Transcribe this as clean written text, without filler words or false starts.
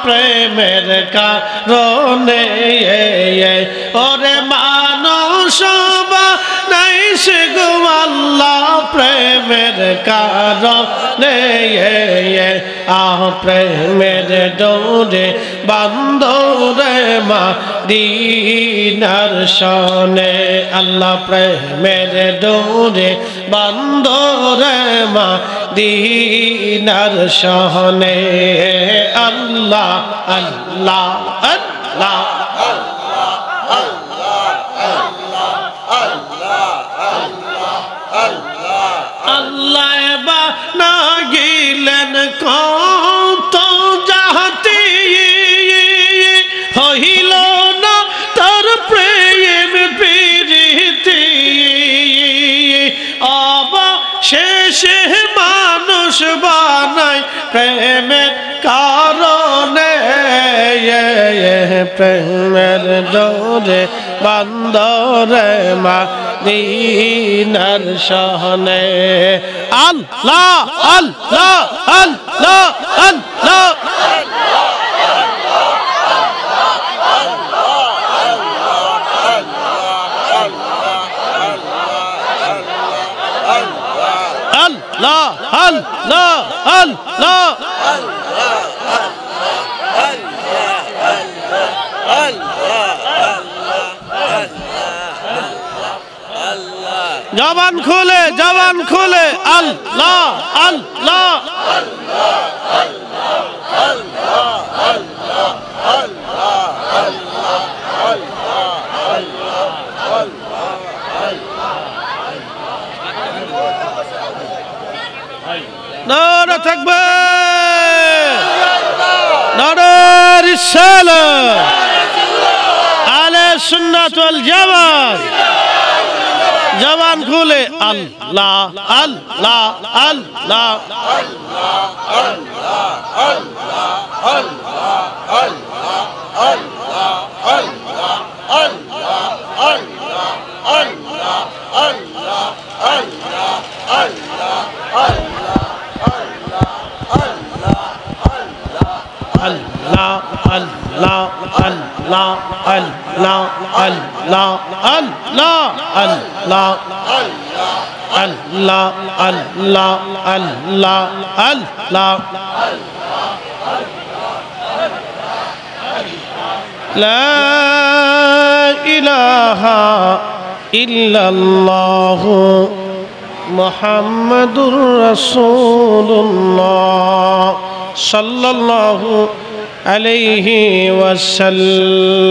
প্রেমের কারণে ওরে মানুষ বানাইছে গো আল্লাহ প্রেমের কারণে প্রেমের ডোরে বান্দরে মদিনার শনে আল্লাহ প্রেমের ডোরে বান্দরে মদিনার শনে আল্লাহ আল্লাহ আল্লাহ আল্লাহ বানা গেলেন কত জাতি হইল না তার প্রেম প্রীতি অবশেষে মানুষ বানায় প্রেমের কারণে প্রেমের ডোরে বান্দরে মদিনার শনে আল্লাহ আল্লাহ আল্লাহ আল্লাহ আল্লাহ আল্লাহ আল্লাহ জবান খুলে আল্লাহ আল্লাহ নারা তাকবীর নারা রিসালাত আহলে সুন্নাত ওয়াল জামাত জবান খুলে আল্লাহ আল্লাহ আল্লাহ لا إله إلا الله محمد رسول الله صلى الله عليه وسلم